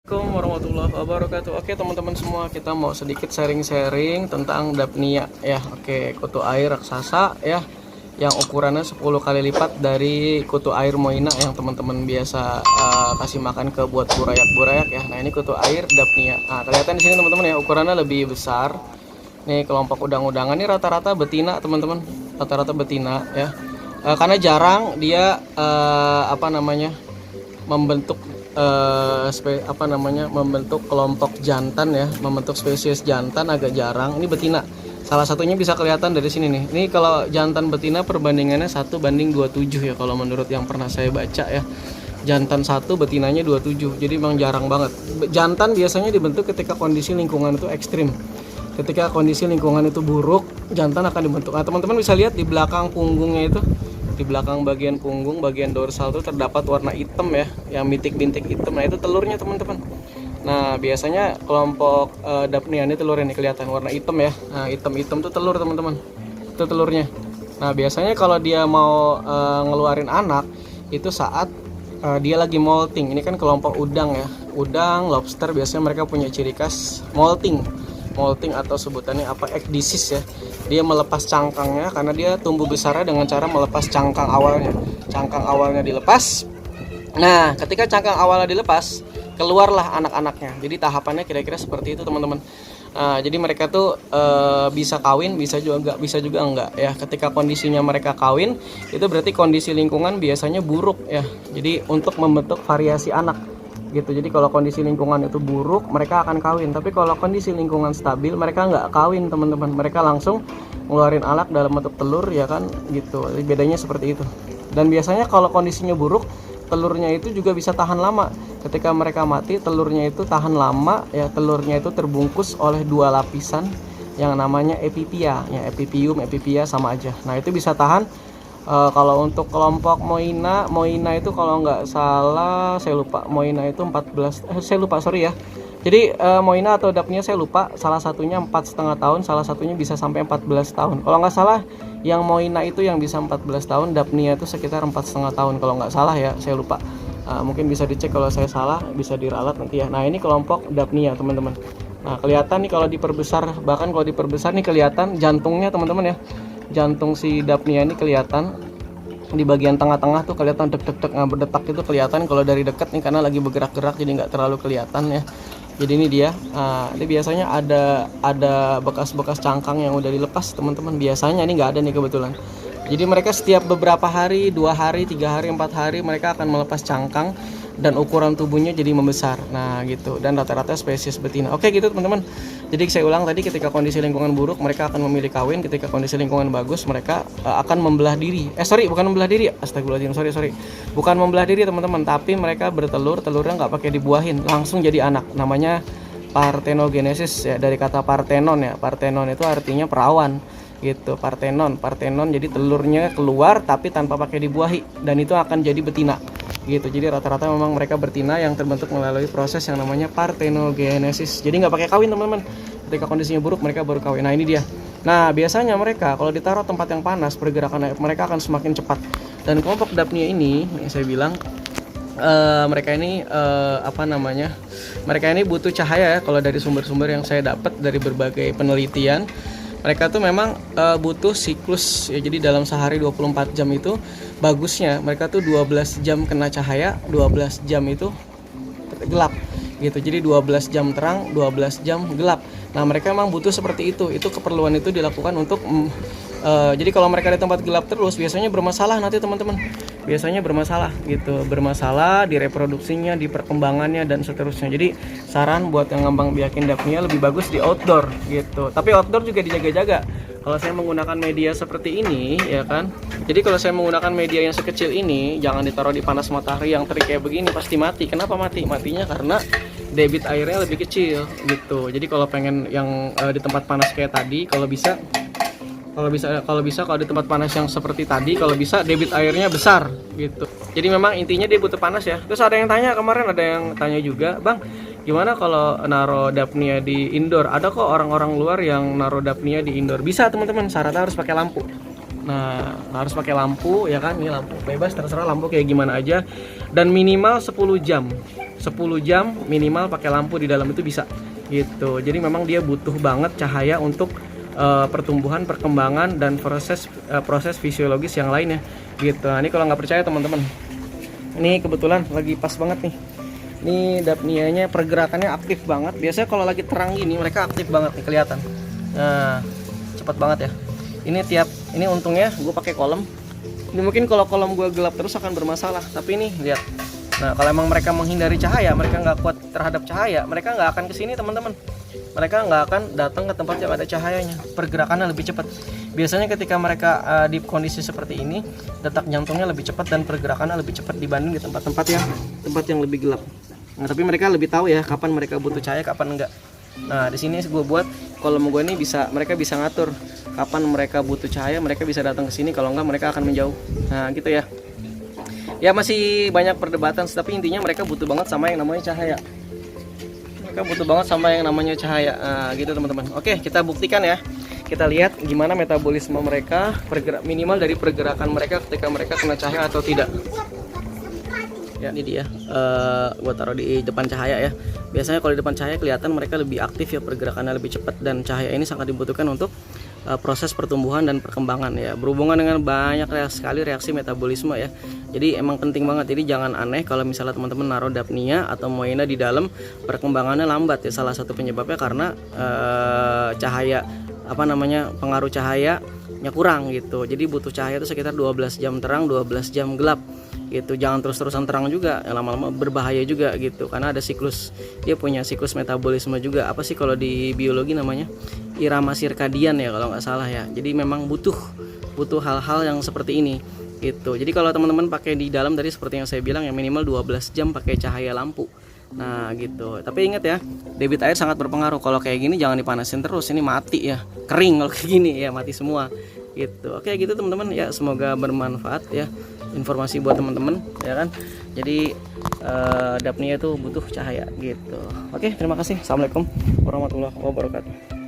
Assalamualaikum warahmatullahi wabarakatuh. Oke teman-teman semua, kita mau sedikit sharing-sharing tentang Dapnia ya. Oke, kutu air raksasa ya, yang ukurannya 10 kali lipat dari kutu air Moina yang teman-teman biasa kasih makan ke buat burayak-burayak ya. Nah, ini kutu air Dapnia. Nah, kelihatan di sini teman-teman ya, ukurannya lebih besar. Nih kelompok udang-udangan ini rata-rata betina teman-teman, rata-rata betina ya. Karena jarang dia membentuk membentuk kelompok jantan ya, membentuk spesies jantan agak jarang. Ini betina. Salah satunya bisa kelihatan dari sini nih. Ini kalau jantan betina perbandingannya 1:27 ya kalau menurut yang pernah saya baca ya. Jantan 1, betinanya 27. Jadi memang jarang banget. Jantan biasanya dibentuk ketika kondisi lingkungan itu ekstrim. Ketika kondisi lingkungan itu buruk, jantan akan dibentuk. Nah, teman-teman bisa lihat di belakang punggungnya itu, di belakang bagian punggung, bagian dorsal itu terdapat warna hitam ya, yang bintik-bintik hitam. Nah, itu telurnya teman-teman. Nah, biasanya kelompok Dapnia ini telurnya nih kelihatan warna hitam ya. Nah, hitam-hitam itu telur teman-teman. Itu telurnya. Nah, biasanya kalau dia mau ngeluarin anak itu saat dia lagi molting. Ini kan kelompok udang ya. Udang, lobster biasanya mereka punya ciri khas molting. Molting atau sebutannya apa, ekdisis ya. Dia melepas cangkangnya karena dia tumbuh besarnya dengan cara melepas cangkang awalnya. Cangkang awalnya dilepas. Nah, ketika cangkang awalnya dilepas, keluarlah anak-anaknya. Jadi tahapannya kira-kira seperti itu teman-teman. Nah, jadi mereka tuh bisa kawin, bisa juga enggak ya. Ketika kondisinya mereka kawin, itu berarti kondisi lingkungan biasanya buruk ya. Jadi untuk membentuk variasi anak gitu. Jadi kalau kondisi lingkungan itu buruk, mereka akan kawin. Tapi kalau kondisi lingkungan stabil, mereka nggak kawin teman-teman. Mereka langsung ngeluarin anak dalam bentuk telur ya kan gitu. Jadi bedanya seperti itu. Dan biasanya kalau kondisinya buruk, telurnya itu juga bisa tahan lama. Ketika mereka mati, telurnya itu tahan lama ya. Telurnya itu terbungkus oleh 2 lapisan yang namanya epipia ya. Epipium, epipia sama aja. Nah, itu bisa tahan. Kalau untuk kelompok Moina itu kalau nggak salah, saya lupa, Moina itu 14, saya lupa, sorry ya. Jadi Moina atau Dapnia saya lupa, salah satunya 4,5 tahun, salah satunya bisa sampai 14 tahun. Kalau nggak salah, yang Moina itu yang bisa 14 tahun, Dapnia itu sekitar 4,5 tahun kalau nggak salah ya, saya lupa. Mungkin bisa dicek kalau saya salah, bisa diralat nanti ya. Nah, ini kelompok Dapnia teman-teman. Nah, kelihatan nih kalau diperbesar, bahkan kalau diperbesar nih kelihatan jantungnya teman-teman ya. Jantung si Dapnia ini kelihatan di bagian tengah-tengah tuh, kelihatan dek-dek-dek berdetak itu kelihatan kalau dari dekat nih, karena lagi bergerak-gerak jadi nggak terlalu kelihatan ya. Jadi ini dia. Ini biasanya ada bekas-bekas cangkang yang udah dilepas teman-teman. Biasanya ini nggak ada nih kebetulan. Jadi mereka setiap beberapa hari, 2 hari, 3 hari, 4 hari mereka akan melepas cangkang dan ukuran tubuhnya jadi membesar. Nah gitu, dan rata-rata spesies betina. Oke gitu teman-teman. Jadi saya ulang tadi, ketika kondisi lingkungan buruk mereka akan memilih kawin, ketika kondisi lingkungan bagus mereka akan membelah diri. Bukan membelah diri, astagfirullahaladzim, sorry. Bukan membelah diri teman-teman, tapi mereka bertelur, telurnya nggak pakai dibuahin, langsung jadi anak. Namanya partenogenesis ya, dari kata partenon ya. Partenon itu artinya perawan gitu. Partenon jadi telurnya keluar tapi tanpa pakai dibuahi, dan itu akan jadi betina gitu. Jadi rata-rata memang mereka betina yang terbentuk melalui proses yang namanya partenogenesis. Jadi nggak pakai kawin teman-teman. Ketika kondisinya buruk mereka baru kawin. Nah, ini dia. Nah, biasanya mereka kalau ditaruh tempat yang panas, pergerakan mereka akan semakin cepat. Dan kelompok Dapnia ini, saya bilang mereka ini mereka ini butuh cahaya ya. Kalau dari sumber-sumber yang saya dapat dari berbagai penelitian, mereka tuh memang butuh siklus ya. Jadi dalam sehari 24 jam itu bagusnya mereka tuh 12 jam kena cahaya, 12 jam itu gelap gitu. Jadi 12 jam terang, 12 jam gelap. Nah, mereka memang butuh seperti itu. Itu keperluan itu dilakukan untuk jadi kalau mereka di tempat gelap terus biasanya bermasalah nanti teman-teman. Biasanya bermasalah gitu, bermasalah di reproduksinya, di perkembangannya dan seterusnya. Jadi saran buat yang ngembang biakin Dapnia lebih bagus di outdoor gitu. Tapi outdoor juga dijaga-jaga. Kalau saya menggunakan media seperti ini ya kan. Jadi kalau saya menggunakan media yang sekecil ini, jangan ditaruh di panas matahari yang terik kayak begini, pasti mati. Kenapa mati? Matinya karena debit airnya lebih kecil gitu. Jadi kalau pengen yang di tempat panas kayak tadi, kalau di tempat panas yang seperti tadi, kalau bisa debit airnya besar gitu. Jadi memang intinya dia butuh panas ya. Terus ada yang tanya kemarin, ada yang tanya juga, Bang, gimana kalau naro Dapnia di indoor? Ada kok orang-orang luar yang naro Dapnia di indoor. Bisa teman-teman, syaratnya harus pakai lampu. Nah, nggak harus pakai lampu ya kan, ini lampu bebas, terserah lampu kayak gimana aja. Dan minimal 10 jam 10 jam minimal pakai lampu di dalam itu bisa gitu. Jadi memang dia butuh banget cahaya untuk pertumbuhan, perkembangan, dan proses fisiologis yang lainnya gitu. Nah, ini kalau nggak percaya teman-teman, ini kebetulan lagi pas banget nih. Ini Daphnianya pergerakannya aktif banget. Biasanya kalau lagi terang gini mereka aktif banget nih, kelihatan. Nah, cepat banget ya. Ini untungnya gue pakai kolom. Ini mungkin kalau kolom gue gelap terus akan bermasalah. Tapi ini lihat. Nah, kalau emang mereka menghindari cahaya, mereka nggak kuat terhadap cahaya, mereka nggak akan kesini teman-teman. Mereka nggak akan datang ke tempat yang ada cahayanya. Pergerakannya lebih cepat. Biasanya ketika mereka di kondisi seperti ini, detak jantungnya lebih cepat dan pergerakannya lebih cepat dibanding di tempat-tempat yang lebih gelap. Nah, tapi mereka lebih tahu ya kapan mereka butuh cahaya, kapan enggak. Nah, di sini gue buat kolom gue ini mereka bisa ngatur kapan mereka butuh cahaya, mereka bisa datang ke sini, kalau enggak mereka akan menjauh. Nah, gitu ya. Ya masih banyak perdebatan, tapi intinya mereka butuh banget sama yang namanya cahaya. Mereka butuh banget sama yang namanya cahaya. Nah, gitu teman-teman. Oke, kita buktikan ya. Kita lihat gimana metabolisme mereka, minimal dari pergerakan mereka ketika mereka kena cahaya atau tidak. Ya, ini dia. Gua taruh di depan cahaya ya. Biasanya kalau di depan cahaya kelihatan mereka lebih aktif ya, pergerakannya lebih cepat, dan cahaya ini sangat dibutuhkan untuk proses pertumbuhan dan perkembangan ya, berhubungan dengan banyak sekali reaksi metabolisme ya. Jadi emang penting banget. Jadi jangan aneh kalau misalnya teman-teman naruh Daphnia atau Moena di dalam, perkembangannya lambat ya. Salah satu penyebabnya karena cahaya pengaruh cahayanya kurang gitu. Jadi butuh cahaya itu sekitar 12 jam terang, 12 jam gelap gitu. Jangan terus-terusan terang juga, lama-lama berbahaya juga gitu, karena ada siklus, dia punya siklus metabolisme juga. Apa sih kalau di biologi namanya irama sirkadian ya kalau nggak salah ya. Jadi memang butuh hal-hal yang seperti ini gitu. Jadi kalau teman-teman pakai di dalam tadi seperti yang saya bilang ya, minimal 12 jam pakai cahaya lampu. Nah gitu. Tapi ingat ya, debit air sangat berpengaruh. Kalau kayak gini jangan dipanasin terus, ini mati ya, kering kalau kayak gini ya, mati semua gitu. Oke gitu teman-teman ya, semoga bermanfaat ya informasi buat teman-teman ya kan. Jadi Daphnia itu butuh cahaya gitu. Oke, terima kasih. Assalamualaikum warahmatullahi wabarakatuh.